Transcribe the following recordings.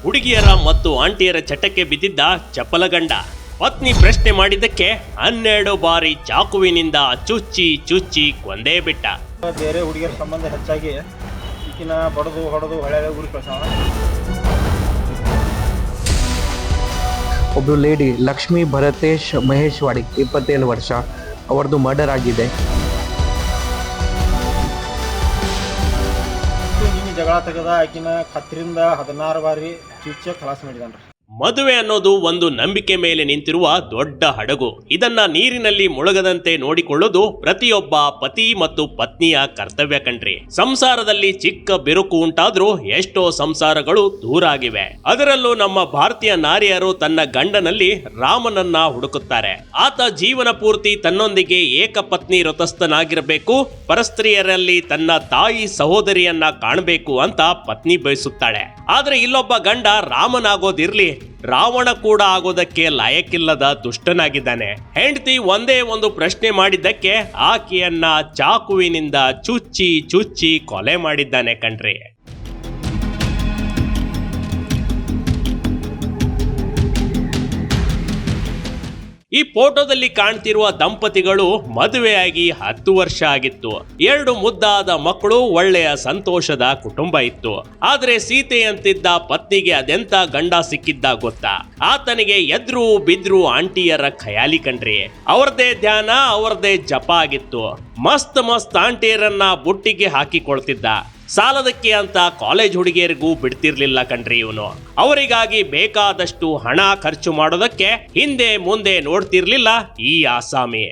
ಹುಡುಗಿಯರ ಮತ್ತು ಆಂಟಿಯರ ಚಟಕ್ಕೆ ಬಿದ್ದಿದ್ದ ಚಪಲಗಂಡ. ಪತ್ನಿ ಪ್ರಶ್ನೆ ಮಾಡಿದ್ದಕ್ಕೆ 12 ಬಾರಿ ಚಾಕುವಿನಿಂದ ಚುಚ್ಚಿ ಚುಚ್ಚಿ ಕೊಂದೇ ಬಿಟ್ಟ. ಬೇರೆ ಹುಡುಗಿಯರ ಸಂಬಂಧ ಹೆಚ್ಚಾಗಿ ಈಕಿನ ಬಡದು ಹೊಡೆದು ಹೊಳೆ ಊರಿಗೆ ಕಳ್ಸವ. ಒಬ್ಬರು ಲೇಡಿ ಲಕ್ಷ್ಮೀ ಭರತೇಶ್ ಮಹೇಶ್ವಾಡಿ 27 ವರ್ಷ, ಅವರದು ಮರ್ಡರ್ ಆಗಿದೆ. ಜಗಳ ತೆಗೆದ ಆಕಿನ ಕತ್ತರಿಂದ 16 ಬಾರಿ ಚುಚ್ಚ ಖಲಾಸ ಮಾಡಿದಾನ್ರಿ. ಮದುವೆ ಅನ್ನೋದು ಒಂದು ನಂಬಿಕೆ ಮೇಲೆ ನಿಂತಿರುವ ದೊಡ್ಡ ಹಡಗು. ಇದನ್ನ ನೀರಿನಲ್ಲಿ ಮುಳುಗದಂತೆ ನೋಡಿಕೊಳ್ಳೋದು ಪ್ರತಿಯೊಬ್ಬ ಪತಿ ಮತ್ತು ಪತ್ನಿಯ ಕರ್ತವ್ಯ ಕಣ್ರಿ. ಸಂಸಾರದಲ್ಲಿ ಚಿಕ್ಕ ಬಿರುಕು ಉಂಟಾದ್ರೂ ಎಷ್ಟೋ ಸಂಸಾರಗಳು ದೂರ ಆಗಿವೆ. ಅದರಲ್ಲೂ ನಮ್ಮ ಭಾರತೀಯ ನಾರಿಯರು ತನ್ನ ಗಂಡನಲ್ಲಿ ರಾಮನನ್ನ ಹುಡುಕುತ್ತಾರೆ. ಆತ ಜೀವನ ಪೂರ್ತಿ ತನ್ನೊಂದಿಗೆ ಏಕಪತ್ನಿ ವ್ರತಸ್ಥನಾಗಿರಬೇಕು, ಪರಸ್ತ್ರೀಯರಲ್ಲಿ ತನ್ನ ತಾಯಿ ಸಹೋದರಿಯನ್ನ ಕಾಣಬೇಕು ಅಂತ ಪತ್ನಿ ಬಯಸುತ್ತಾಳೆ. ಆದ್ರೆ ಇಲ್ಲೊಬ್ಬ ಗಂಡ ರಾಮನಾಗೋದಿರ್ಲಿ, ರಾವಣ ಕೂಡ ಆಗೋದಕ್ಕೆ ಲಾಯಕ್ಕಿಲ್ಲದ ದುಷ್ಟನಾಗಿದ್ದಾನೆ. ಹೆಂಡತಿ ಒಂದೇ ಒಂದು ಪ್ರಶ್ನೆ ಮಾಡಿದ್ದಕ್ಕೆ ಆಕೆಯನ್ನ ಚಾಕುವಿನಿಂದ ಚುಚ್ಚಿ ಚುಚ್ಚಿ ಕೊಲೆ ಮಾಡಿದ್ದಾನೆ ಕಣ್ರಿ. ಈ ಫೋಟೋದಲ್ಲಿ ಕಾಣ್ತಿರುವ ದಂಪತಿಗಳು ಮದುವೆಯಾಗಿ 10 ವರ್ಷ ಆಗಿತ್ತು. 2 ಮುದ್ದಾದ ಮಕ್ಕಳು, ಒಳ್ಳೆಯ ಸಂತೋಷದ ಕುಟುಂಬ ಇತ್ತು. ಆದ್ರೆ ಸೀತೆಯಂತಿದ್ದ ಪತ್ನಿಗೆ ಅದೆಂತ ಗಂಡ ಸಿಕ್ಕಿದ್ದ ಗೊತ್ತಾ? ಆತನಿಗೆ ಎದ್ರು ಬಿದ್ರು ಆಂಟಿಯರ ಖಯಾಲಿ ಕಣ್ರಿ. ಅವರದೇ ಧ್ಯಾನ, ಅವರದೇ ಜಪ ಆಗಿತ್ತು. ಮಸ್ತ್ ಆಂಟಿಯರನ್ನ ಬುಟ್ಟಿಗೆ ಹಾಕಿಕೊಳ್ತಿದ್ದ. ಸಾಲದಕ್ಕೆ ಅಂತ ಕಾಲೇಜ್ ಹುಡುಗಿಯರಿಗೂ ಬಿಡ್ತಿರ್ಲಿಲ್ಲ ಕಣ್ರಿ ಇವನು. ಅವರಿಗಾಗಿ ಬೇಕಾದಷ್ಟು ಹಣ ಖರ್ಚು ಮಾಡೋದಕ್ಕೆ ಹಿಂದೆ ಮುಂದೆ ನೋಡ್ತಿರ್ಲಿಲ್ಲ ಈ ಆಸಾಮಿ.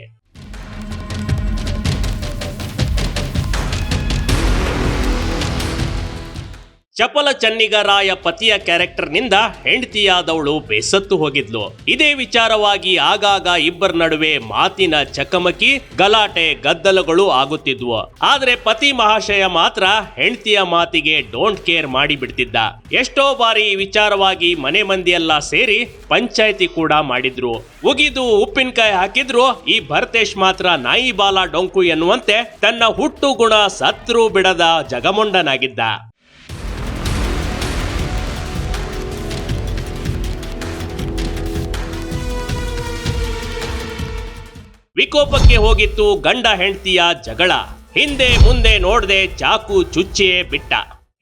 ಚಪಲ ಚನ್ನಿಗರಾಯ ಪತಿಯ ಕ್ಯಾರೆಕ್ಟರ್ನಿಂದ ಹೆಂಡತಿಯಾದವಳು ಬೇಸತ್ತು ಹೋಗಿದ್ಲು. ಇದೇ ವಿಚಾರವಾಗಿ ಆಗಾಗ ಇಬ್ಬರ ನಡುವೆ ಮಾತಿನ ಚಕಮಕಿ, ಗಲಾಟೆ, ಗದ್ದಲಗಳು ಆಗುತ್ತಿದ್ವು. ಆದ್ರೆ ಪತಿ ಮಹಾಶಯ ಮಾತ್ರ ಹೆಂಡತಿಯ ಮಾತಿಗೆ ಡೋಂಟ್ ಕೇರ್ ಮಾಡಿ ಬಿಡ್ತಿದ್ದ. ಎಷ್ಟೋ ಬಾರಿ ಈ ವಿಚಾರವಾಗಿ ಮನೆ ಮಂದಿಯೆಲ್ಲ ಸೇರಿ ಪಂಚಾಯಿತಿ ಕೂಡ ಮಾಡಿದ್ರು. ಉಗಿದು ಉಪ್ಪಿನಕಾಯಿ ಹಾಕಿದ್ರು. ಈ ಭರತೇಶ್ ಮಾತ್ರ ನಾಯಿ ಬಾಲ ಡೊಂಕು ಎನ್ನುವಂತೆ ತನ್ನ ಹುಟ್ಟು ಗುಣ ಸತ್ರು ಬಿಡದ ಜಗಮೊಂಡನಾಗಿದ್ದ. ವಿಕೋಪಕ್ಕೆ ಹೋಗಿತ್ತು ಗಂಡ ಹೆಂಡತಿಯ ಜಗಳ. ಹಿಂದೆ ಮುಂದೆ ನೋಡದೆ ಚಾಕು ಚುಚ್ಚಿಯೇ ಬಿಟ್ಟ.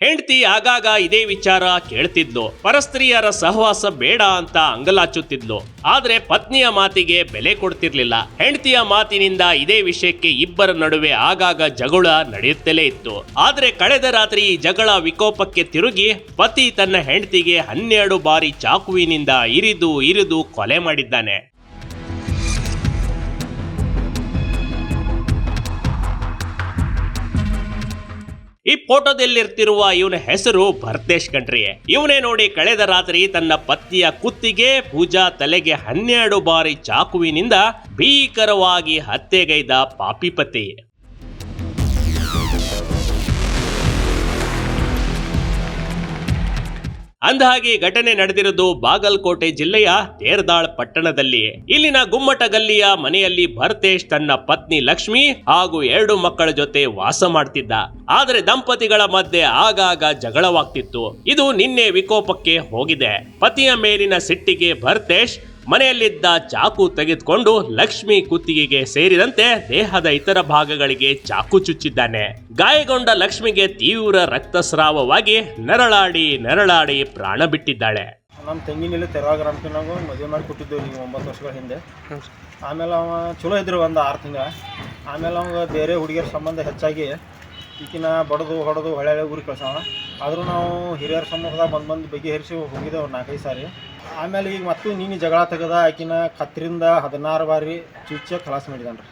ಹೆಂಡತಿ ಆಗಾಗ ಇದೇ ವಿಚಾರ ಕೇಳ್ತಿದ್ಲು. ಪರಸ್ತ್ರೀಯರ ಸಹವಾಸ ಬೇಡ ಅಂತ ಅಂಗಲಾಚುತ್ತಿದ್ಲು. ಆದ್ರೆ ಪತ್ನಿಯ ಮಾತಿಗೆ ಬೆಲೆ ಕೊಡ್ತಿರ್ಲಿಲ್ಲ. ಹೆಂಡತಿಯ ಮಾತಿನಿಂದ ಇದೇ ವಿಷಯಕ್ಕೆ ಇಬ್ಬರ ನಡುವೆ ಆಗಾಗ ಜಗಳ ನಡೆಯುತ್ತಲೇ ಇತ್ತು. ಆದ್ರೆ ಕಳೆದ ರಾತ್ರಿ ಈ ಜಗಳ ವಿಕೋಪಕ್ಕೆ ತಿರುಗಿ ಪತಿ ತನ್ನ ಹೆಂಡತಿಗೆ 12 ಬಾರಿ ಚಾಕುವಿನಿಂದ ಇರಿದು ಕೊಲೆ ಮಾಡಿದ್ದಾನೆ. ಈ ಫೋಟೋದಲ್ಲಿರ್ತಿರುವ ಇವನ ಹೆಸರು ಭರತೇಶ್ ಕಣ್ರಿ. ಇವನೇ ನೋಡಿ ಕಳೆದ ರಾತ್ರಿ ತನ್ನ ಪತ್ನಿಯ ಕುತ್ತಿಗೆ, ಭುಜ, ತಲೆಗೆ 12 ಬಾರಿ ಚಾಕುವಿನಿಂದ ಭೀಕರವಾಗಿ ಹತ್ಯೆಗೈದ ಪಾಪಿಪತಿ. ಅಂದಹಾಗೆ ಘಟನೆ ನಡೆದಿರೋದು ಬಾಗಲಕೋಟೆ ಜಿಲ್ಲೆಯ ತೇರದಾಳ್ ಪಟ್ಟಣದಲ್ಲಿ. ಇಲ್ಲಿನ ಗುಮ್ಮಟ ಗಲ್ಲಿಯ ಮನೆಯಲ್ಲಿ ಭರತೇಶ್ ತನ್ನ ಪತ್ನಿ ಲಕ್ಷ್ಮಿ ಹಾಗೂ 2 ಮಕ್ಕಳ ಜೊತೆ ವಾಸ ಮಾಡ್ತಿದ್ದ. ಆದ್ರೆ ದಂಪತಿಗಳ ಮಧ್ಯೆ ಆಗಾಗ ಜಗಳವಾಗ್ತಿತ್ತು. ಇದು ನಿನ್ನೆ ವಿಕೋಪಕ್ಕೆ ಹೋಗಿದೆ. ಪತಿಯ ಮೇಲಿನ ಸಿಟ್ಟಿಗೆ ಭರತೇಶ್ ಮನೆಯಲ್ಲಿದ್ದ ಚಾಕು ತೆಗೆದುಕೊಂಡು ಲಕ್ಷ್ಮಿ ಕುತ್ತಿಗೆಗೆ ಸೇರಿದಂತೆ ದೇಹದ ಇತರ ಭಾಗಗಳಿಗೆ ಚಾಕು ಚುಚ್ಚಿದ್ದಾನೆ. ಗಾಯಗೊಂಡ ಲಕ್ಷ್ಮಿಗೆ ತೀವ್ರ ರಕ್ತಸ್ರಾವವಾಗಿ ನರಳಾಡಿ ಪ್ರಾಣ ಬಿಟ್ಟಿದ್ದಾಳೆ. ನಮ್ಮ ತಂಗಿನಲ್ಲಿ ತೆರವಾಗ ರಾಮಕಿನಾಗೂ ಮದುವೆ ಮಾಡಿ ಕೊಟ್ಟಿದ್ದೇವೆ ನೀವು 9 ವರ್ಷಗಳ ಹಿಂದೆ. ಆಮೇಲೆ ಅವ ಚಲೋ ಇದ್ರು ಒಂದು 6 ತಿಂಗಳ. ಆಮೇಲೆ ಅವಾಗ ಬೇರೆ ಹುಡುಗಿಯರ ಸಂಬಂಧ ಹೆಚ್ಚಾಗಿ ಈಕಿನ ಬಡದು ಹೊಡೆದು ಹೊಳೆ ಊರಿಗೆ ಕಳ್ಸವ. ಆದರೂ ನಾವು ಹಿರಿಯರ ಸಮ್ಮುಖದಾಗ ಬಂದು ಬಗೆಹರಿಸಿ ಹೋಗಿದ್ದೇವೆ 4-5 ಸಾರಿ. ಆಮೇಲೆ ಈಗ ಮತ್ತು ನೀನು ಜಗಳ ತೆಗೆದ ಆಕಿನ ಕತ್ತರಿಂದ 16 ಬಾರಿ ಚುಚ್ಚ ಖಲಾಸ ಮಾಡಿದಾನ್ರಿ.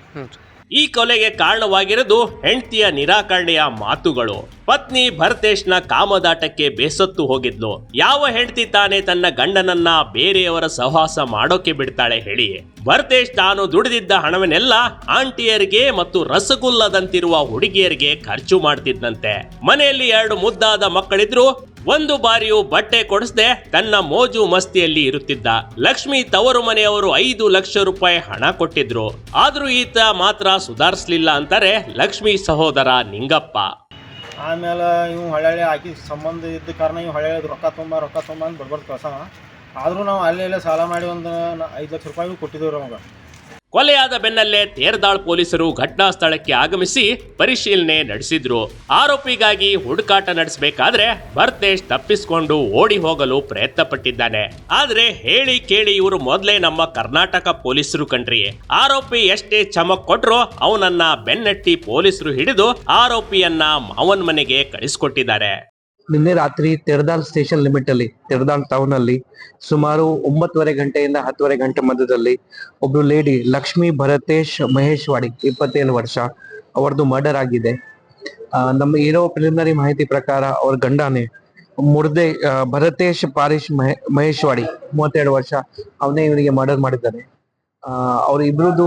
ಈ ಕೊಲೆಗೆ ಕಾರಣವಾಗಿರೋದು ಹೆಂಡತಿಯ ನಿರಾಕರಣೆಯ ಮಾತುಗಳು. ಪತ್ನಿ ಭರತೇಶ್ನ ಕಾಮದಾಟಕ್ಕೆ ಬೇಸತ್ತು ಹೋಗಿದ್ಲು. ಯಾವ ಹೆಂಡತಿ ತಾನೇ ತನ್ನ ಗಂಡನನ್ನ ಬೇರೆಯವರ ಸಹವಾಸ ಮಾಡೋಕೆ ಬಿಡ್ತಾಳೆ ಹೇಳಿ? ಭರತೇಶ್ ತಾನು ದುಡಿದಿದ್ದ ಹಣವನ್ನೆಲ್ಲ ಆಂಟಿಯರಿಗೆ ಮತ್ತು ರಸಗುಲ್ಲದಂತಿರುವ ಹುಡುಗಿಯರಿಗೆ ಖರ್ಚು ಮಾಡ್ತಿದ್ದಂತೆ. ಮನೆಯಲ್ಲಿ 2 ಮುದ್ದಾದ ಮಕ್ಕಳಿದ್ರು. ಒಂದು ಬಾರಿಯೂ ಬಟ್ಟೆ ಕೊಡಿಸದೆ ತನ್ನ ಮೋಜು ಮಸ್ತಿಯಲ್ಲಿ ಇರುತ್ತಿದ್ದ. ಲಕ್ಷ್ಮಿ ತವರು ಮನೆಯವರು 5 ಲಕ್ಷ ರೂಪಾಯಿ ಹಣ ಕೊಟ್ಟಿದ್ರು. ಆದ್ರೂ ಈತ ಮಾತ್ರ ಸುಧಾರಿಸಲಿಲ್ಲ ಅಂತಾರೆ ಲಕ್ಷ್ಮಿ ಸಹೋದರ ನಿಂಗಪ್ಪ. ಆಮೇಲೆ ಇವು ಹೊಳ್ಳೆ ಆಕಿ ಸಂಬಂಧ ಇದ್ದ ಕಾರಣ ಇವು ಹೊಳ್ಳೆ ರೊಕ್ಕ ತೊಂಬ ಅಂತ ಬರ್ಬಾರ್ದು ಕಳ್ಸವ. ಆದರೂ ನಾವು ಅಲ್ಲೇ ಸಾಲ ಮಾಡಿ ಒಂದು 5 ಲಕ್ಷ ರೂಪಾಯಿ ಕೊಟ್ಟಿದ್ದೇವೆ ರೀ ಅವಾಗ. ಕೊಲೆಯಾದ ಬೆನ್ನಲ್ಲೇ ತೇರ್ದಾಳ್ ಪೊಲೀಸರು ಘಟನಾ ಸ್ಥಳಕ್ಕೆ ಆಗಮಿಸಿ ಪರಿಶೀಲನೆ ನಡೆಸಿದ್ರು. ಆರೋಪಿಗಾಗಿ ಹುಡುಕಾಟ ನಡೆಸಬೇಕಾದ್ರೆ ಭರತೇಶ್ ತಪ್ಪಿಸಿಕೊಂಡು ಓಡಿ ಹೋಗಲು ಪ್ರಯತ್ನ ಪಟ್ಟಿದ್ದಾನೆ. ಆದ್ರೆ ಹೇಳಿ ಕೇಳಿ ಇವರು ಮೊದಲೇ ನಮ್ಮ ಕರ್ನಾಟಕ ಪೊಲೀಸರು ಕಣ್ರಿ. ಆರೋಪಿ ಎಷ್ಟೇ ಚಮಕ್ ಕೊಟ್ರು ಅವನನ್ನ ಬೆನ್ನಟ್ಟಿ ಪೊಲೀಸರು ಹಿಡಿದು ಆರೋಪಿಯನ್ನ ಮಾವನ್ ಮನೆಗೆ ಕಳಿಸ್ಕೊಟ್ಟಿದ್ದಾರೆ. ನಿನ್ನೆ ರಾತ್ರಿ ತೆರದಾಳ್ ಸ್ಟೇಷನ್ ಲಿಮಿಟ್ ಅಲ್ಲಿ, ತೆರದಾಳ್ ಟೌನ್ ಅಲ್ಲಿ ಸುಮಾರು 9:30 ಗಂಟೆಯಿಂದ 10:30 ಗಂಟೆ ಮಧ್ಯದಲ್ಲಿ ಒಬ್ರು ಲೇಡಿ ಲಕ್ಷ್ಮಿ ಭರತೇಶ್ ಮಹೇಶ್ವಾಡಿ 27 ವರ್ಷ ಅವರದು ಮರ್ಡರ್ ಆಗಿದೆ. ನಮ್ಮ ಇರೋ ಪ್ರಿಲಿಮಿನರಿ ಮಾಹಿತಿ ಪ್ರಕಾರ ಅವ್ರ ಗಂಡನೇ ಭರತೇಶ್ ಪಾರೀಶ್ ಮಹೇಶ್ವಾಡಿ 32 ವರ್ಷ ಅವನೇ ಇವನಿಗೆ ಮರ್ಡರ್ ಮಾಡಿದ್ದಾನೆ. ಅವ್ರ ಇಬ್ರದ್ದು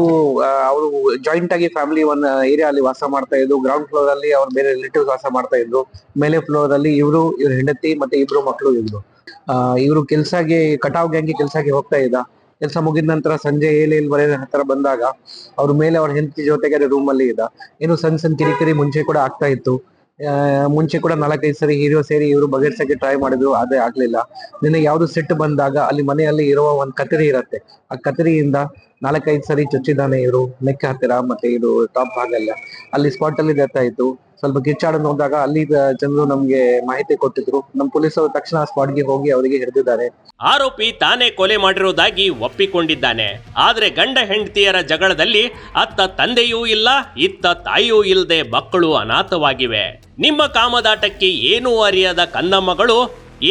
ಅವರು ಜಾಯಿಂಟ್ ಆಗಿ ಫ್ಯಾಮಿಲಿ ಒನ್ ಏರಿಯಾ ಅಲ್ಲಿ ವಾಸ ಮಾಡ್ತಾ ಇದ್ರು. ಗ್ರೌಂಡ್ ಫ್ಲೋರ್ ಅಲ್ಲಿ ಅವ್ರ ಬೇರೆ ರಿಲೇಟಿವ್ಸ್ ವಾಸ ಮಾಡ್ತಾ ಇದ್ರು. ಮೇಲೆ ಫ್ಲೋರ್ ಅಲ್ಲಿ ಇವ್ರ ಹೆಂಡತಿ ಮತ್ತೆ ಇಬ್ರು ಮಕ್ಕಳು ಇದ್ರು. ಇವರು ಕೆಲ್ಸಕ್ಕೆ ಕಟಾವ್ ಗ್ಯಾಂಗ್ಗೆ ಕೆಲ್ಸಕ್ಕೆ ಹೋಗ್ತಾ ಇದ್ದ. ಕೆಲಸ ಮುಗಿದ ನಂತರ ಸಂಜೆ 7-7:15 ಹತ್ರ ಬಂದಾಗ ಅವ್ರ ಮೇಲೆ ಅವ್ರ ಹೆಂಡತಿ ಜೊತೆಗೆ ರೂಮ್ ಅಲ್ಲಿ ಇದ್ದ. ಏನು ಸಣ್ಣ ಕಿರಿಕಿರಿ ಮುಂಚೆ ಕೂಡ ಆಗ್ತಾ ಇತ್ತು. ಮುಂಚೆ ಕೂಡ 4-5 ಸರಿ ಹೀರೋ ಸೇರಿ ಇವರು ಬಗೆಹರಿಸಕ್ಕೆ ಟ್ರೈ ಮಾಡಿದ್ರು, ಆದ್ರೆ ಆಗ್ಲಿಲ್ಲ. ನಿನ್ನೆ ಯಾವ್ದು ಸೆಟ್ ಬಂದಾಗ ಅಲ್ಲಿ ಮನೆಯಲ್ಲಿ ಇರುವ ಒಂದ್ ಕತ್ತರಿ ಇರತ್ತೆ, ಆ ಕತ್ತರಿಯಿಂದ 4-5 ಸರಿ ಚುಚ್ಚಿದ್ದಾನೆ ಇವರು ನೆಕ್ ಹತ್ತಿರ ಮತ್ತೆ ಇದು ಟಾಪ್ ಭಾಗಲ್ಲ. ಅಲ್ಲಿ ಸ್ಪಾಟ್ ಅಲ್ಲಿ ಡೆತ್ ಆಯ್ತು. ಸ್ವಲ್ಪ ಕಿಚ್ಚಾಡೋದು ನೋಡಿದಾಗ ಅಲ್ಲಿ ಜನರು ನಮ್ಗೆ ಮಾಹಿತಿ ಕೊಟ್ಟಿದ್ರು. ನಮ್ಮ ಪೊಲೀಸರು ತಕ್ಷಣ ಸ್ಪಾಟ್ಗೆ ಹೋಗಿ ಅವರಿಗೆ ಹಿಡಿದಿದ್ದಾರೆ. ಆರೋಪಿ ತಾನೇ ಕೊಲೆ ಮಾಡಿರುವುದಾಗಿ ಒಪ್ಪಿಕೊಂಡಿದ್ದಾನೆ. ಆದ್ರೆ ಗಂಡ ಹೆಂಡತಿಯರ ಜಗಳದಲ್ಲಿ ಅತ್ತ ತಂದೆಯೂ ಇಲ್ಲ, ಇತ್ತ ತಾಯಿಯೂ ಇಲ್ಲದೆ ಮಕ್ಕಳು ಅನಾಥವಾಗಿವೆ. ನಿಮ್ಮ ಕಾಮದಾಟಕ್ಕೆ ಏನೂ ಅರಿಯದ ಕಂದಮ್ಮಗಳು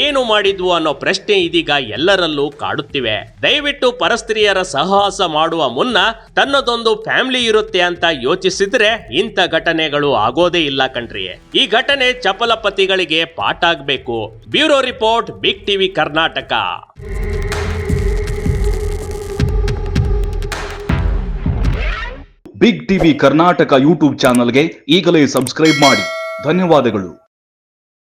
ಏನು ಮಾಡಿದ್ವು ಅನ್ನೋ ಪ್ರಶ್ನೆ ಇದೀಗ ಎಲ್ಲರಲ್ಲೂ ಕಾಡುತ್ತಿವೆ. ದಯವಿಟ್ಟು ಪರಸ್ತ್ರೀಯರ ಸಹವಾಸ ಮಾಡುವ ಮುನ್ನ ತನ್ನದೊಂದು ಫ್ಯಾಮಿಲಿ ಇರುತ್ತೆ ಅಂತ ಯೋಚಿಸಿದ್ರೆ ಇಂಥ ಘಟನೆಗಳು ಆಗೋದೇ ಇಲ್ಲ ಕಣ್ರಿ. ಈ ಘಟನೆ ಚಪಲಪತಿಗಳಿಗೆ ಪಾಠ ಆಗ್ಬೇಕು. Bureau report, Big TV Karnataka. Big TV Karnataka YouTube ಚಾನಲ್ಗೆ ಈಗಲೇ ಸಬ್ಸ್ಕ್ರೈಬ್ ಮಾಡಿ. ಧನ್ಯವಾದಗಳು.